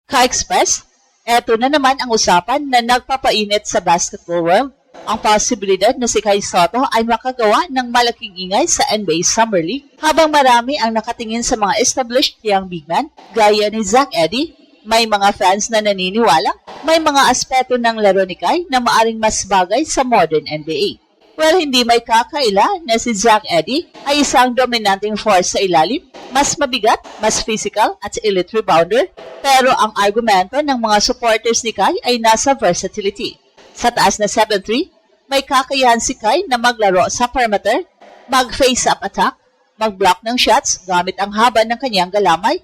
Ka-Express, eto na naman ang usapan na nagpapainit sa basketball world. Ang posibilidad na si Kai Sotto ay makagawa ng malaking ingay sa NBA Summer League habang marami ang nakatingin sa mga established young big man gaya ni Zach Edey. May mga fans na naniniwala may mga aspeto ng laro ni Kai na maaring mas bagay sa modern NBA. Well, hindi may kakaila na si Zach Edey ay isang dominanting force sa ilalim, mas mabigat, mas physical at elite rebounder, pero ang argumento ng mga supporters ni Kai ay nasa versatility. Sa taas na 7'3", may kakayahan si Kai na maglaro sa perimeter, mag-face-up attack, mag-block ng shots gamit ang haba ng kanyang galamay,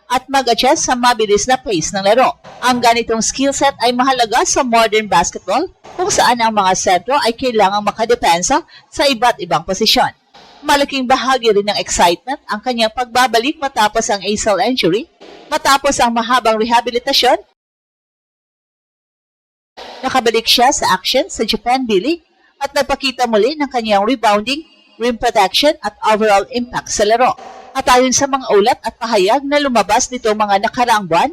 at mag-adjust sa mabilis na pace ng laro. Ang ganitong skill set ay mahalaga sa modern basketball kung saan ang mga sentro ay kailangang makadepensa sa iba't ibang posisyon. Malaking bahagi rin ng excitement ang kanyang pagbabalik matapos ang ACL injury, matapos ang mahabang rehabilitasyon. Nakabalik siya sa action sa Japan B-League at nagpakita muli ng kanyang rebounding, rim protection at overall impact sa laro. At ayon sa mga ulat at pahayag na lumabas nito mga nakaraang buwan,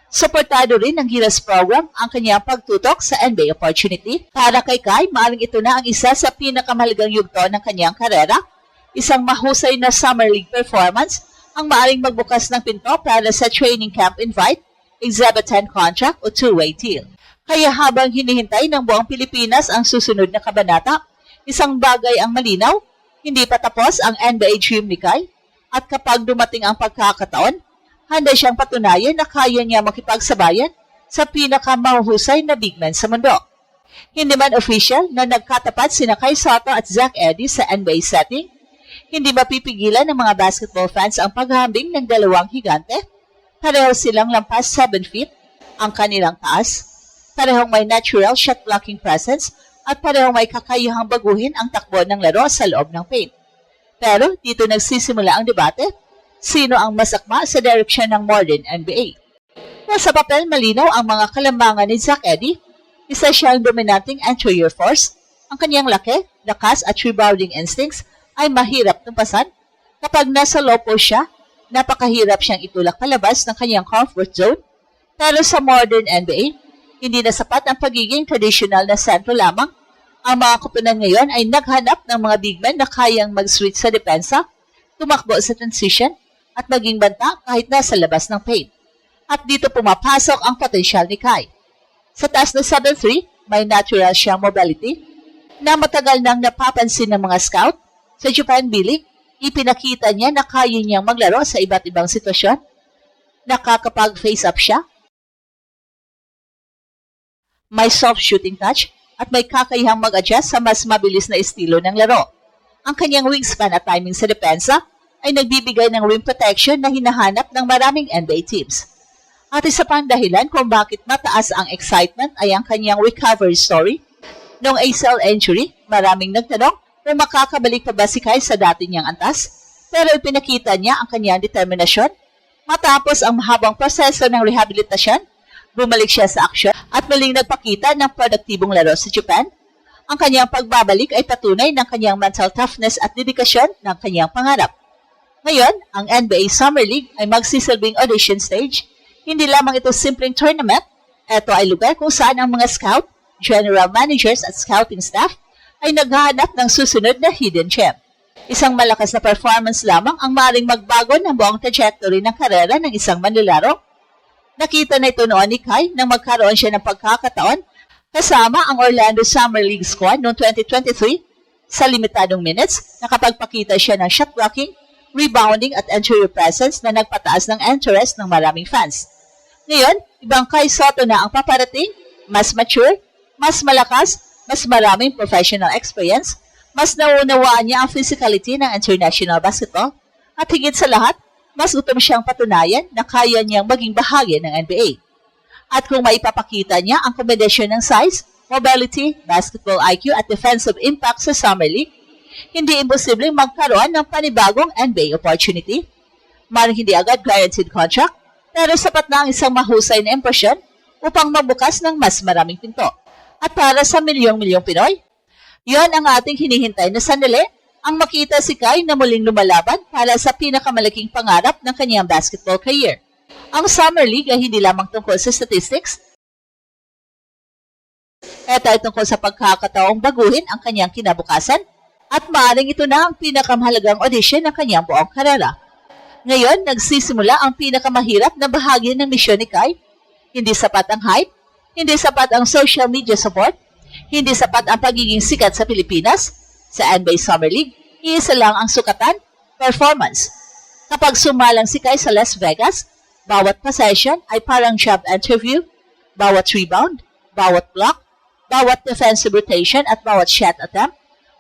suportado rin ng Gilas program ang kanyang pagtutok sa NBA opportunity. Para kay Kai, maaring ito na ang isa sa pinakamahalagang yugto ng kanyang karera. Isang mahusay na Summer League performance ang maaring magbukas ng pinto para sa training camp invite, Exhibit 10 contract o two-way deal. Kaya habang hinihintay ng buong Pilipinas ang susunod na kabanata, isang bagay ang malinaw, hindi pa tapos ang NBA dream ni Kai. At kapag dumating ang pagkakataon, handa siyang patunayan na kaya niya makipagsabayan sa pinakamahuhusay na big man sa mundo. Hindi man official na nagkatapat sina Kai Sotto at Zach Edey sa NBA setting, hindi mapipigilan ng mga basketball fans ang paghahambing ng dalawang higante. Pareho silang lampas 7 feet ang kanilang taas, parehong may natural shot blocking presence at parehong may kakayahang baguhin ang takbo ng laro sa loob ng paint. Pero dito nagsisimula ang debate, sino ang masakma sa direksyon ng modern NBA? Sa papel malinaw ang mga kalambangan ni Zach Edey, isa siyang dominanting interior force, ang kanyang laki, lakas at rebounding instincts ay mahirap tumpasan. Kapag nasa low post siya, napakahirap siyang itulak palabas ng kanyang comfort zone. Pero sa modern NBA, hindi na sapat ang pagiging traditional na sentro lamang. Ang mga kupunan ngayon ay naghanap ng mga big men na kayang mag-switch sa depensa, tumakbo sa transition, at maging banta kahit nasa labas ng paint. At dito pumapasok ang potensyal ni Kai. Sa taas na 7'3", may natural siyang mobility na matagal nang napapansin ng mga scout. Sa Japan B-League, ipinakita niya na kaya niyang maglaro sa iba't ibang sitwasyon. Nakakapag-face-up siya, may soft shooting touch, at may kakayahang mag-adjust sa mas mabilis na estilo ng laro. Ang kanyang wingspan at timing sa depensa ay nagbibigay ng rim protection na hinahanap ng maraming NBA teams. At isa pang dahilan kung bakit mataas ang excitement ay ang kanyang recovery story. Noong ACL injury, maraming nagtanong kung makakabalik pa ba si Kai sa dati niyang antas, pero ipinakita niya ang kanyang determinasyon. Matapos ang mahabang proseso ng rehabilitasyon, bumalik siya sa aksyon at muling nagpakita ng produktibong laro sa Japan. Ang kanyang pagbabalik ay patunay ng kanyang mental toughness at dedikasyon ng kanyang pangarap. Ngayon, ang NBA Summer League ay magsisilbing audition stage. Hindi lamang ito simpleng tournament. Ito ay lugar kung saan ang mga scout, general managers at scouting staff ay naghahanap ng susunod na hidden gem. Isang malakas na performance lamang ang maaaring magbago ng buong trajectory ng karera ng isang manlalaro. Nakita na ito noon ni Kai nang magkaroon siya ng pagkakataon kasama ang Orlando Summer League squad noong 2023 sa limitadong minutes. Nakapagpakita siya ng shot blocking, rebounding at interior presence na nagpataas ng interest ng maraming fans. Ngayon, ibang Kai Sotto na ang paparating, mas mature, mas malakas, mas maraming professional experience, mas naunawaan niya ang physicality ng international basketball, at higit sa lahat, mas gutom siyang patunayan na kaya niyang maging bahagi ng NBA. At kung maipapakita niya ang kombinasyon ng size, mobility, basketball IQ at defensive impact sa Summer League, hindi imposibleng magkaroon ng panibagong NBA opportunity. Maring hindi agad guaranteed contract, pero sapat na ang isang mahusay na impresyon upang magbukas ng mas maraming pinto. At para sa milyong-milyong Pinoy, yon ang ating hinihintay na sandali, ang makita si Kai na muling lumalaban para sa pinakamalaking pangarap ng kanyang basketball career. Ang Summer League ay hindi lamang tungkol sa statistics. Ito ay tungkol sa pagkakataong baguhin ang kanyang kinabukasan at maaaring ito na ang pinakamahalagang audition ng kanyang buong karera. Ngayon, nagsisimula ang pinakamahirap na bahagi ng misyon ni Kai. Hindi sapat ang hype, hindi sapat ang social media support, hindi sapat ang pagiging sikat sa Pilipinas. Sa NBA Summer League, iisa lang ang sukatan, performance. Kapag sumalang si Kai sa Las Vegas, bawat possession ay parang job interview, bawat rebound, bawat block, bawat defensive rotation at bawat shot attempt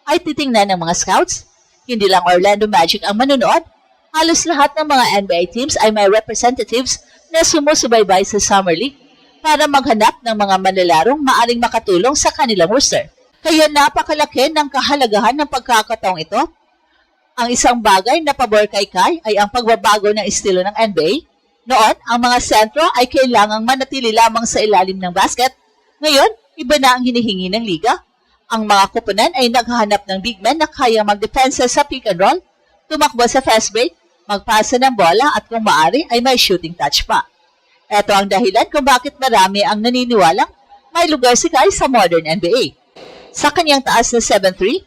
ay titingnan ng mga scouts. Hindi lang Orlando Magic ang manonood, halos lahat ng mga NBA teams ay may representatives na sumusubaybay sa Summer League para maghanap ng mga manlalarong maaring makatulong sa kanilang roster. Kaya napakalaki ng kahalagahan ng pagkakataong ito. Ang isang bagay na pabor kay Kai ay ang pagbabago ng estilo ng NBA. Noon, ang mga sentro ay kailangang manatili lamang sa ilalim ng basket. Ngayon, iba na ang hinihingi ng liga. Ang mga kupunan ay naghahanap ng big men na kaya magdepensa sa pick and roll, tumakbo sa fast break, magpasa ng bola at kung maaari ay may shooting touch pa. Ito ang dahilan kung bakit marami ang naniniwalang may lugar si Kai sa modern NBA. Sa kanyang taas na 7'3",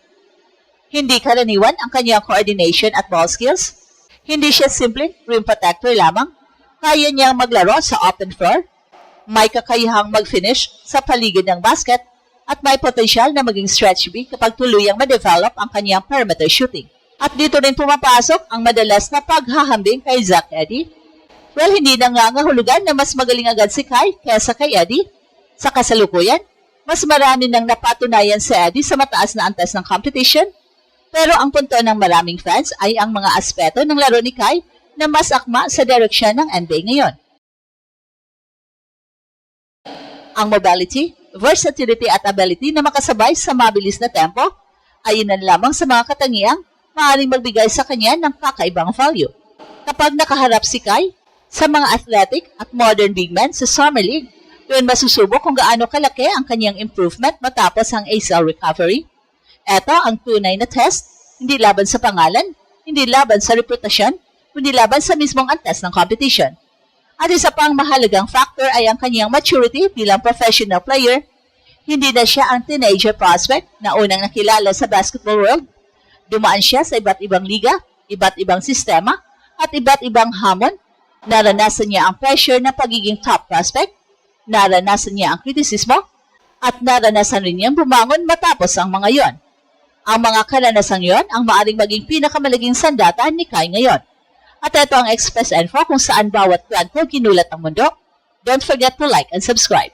hindi karaniwan ang kanyang coordination at ball skills. Hindi siya simpleng rim protector lamang. Kaya niyang maglaro sa open floor. May kakayahang mag-finish sa paligid ng basket at may potensyal na maging stretch big kapag tuluyang ma-develop ang kanyang perimeter shooting. At dito rin pumapasok ang madalas na paghahambing kay Zach Edey. Well, hindi nangangahulugan na mas magaling agad si Kai kaysa kay Edey. Sa kasalukuyan, mas marami nang napatunayan si Edey sa mataas na antas ng competition. Pero ang punto ng maraming fans ay ang mga aspeto ng laro ni Kai na mas akma sa direksyon ng NBA ngayon. Ang mobility, versatility at ability na makasabay sa mabilis na tempo ay ilan lamang sa mga katangiang maaaring magbigay sa kanya ng kakaibang value. Kapag nakaharap si Kai sa mga athletic at modern big men sa Summer League, doon masusubok kung gaano kalaki ang kanyang improvement matapos ang ACL recovery. Ito ang tunay na test, hindi laban sa pangalan, hindi laban sa reputasyon, kundi laban sa mismong antas ng competition. At isa pang mahalagang factor ay ang kanyang maturity bilang professional player. Hindi na siya ang teenager prospect na unang nakilala sa basketball world. Dumaan siya sa iba't ibang liga, iba't ibang sistema, at iba't ibang hamon. Naranasan niya ang pressure na pagiging top prospect, naranasan niya ang kritisismo, at naranasan rin niyang bumangon matapos ang mga yon. Ang mga karanasang yon ang maaaring maging pinakamalaging sandata ni Kai ngayon. At ito ang Express Info kung saan bawat kwento ginulat ang mundo. Don't forget to like and subscribe.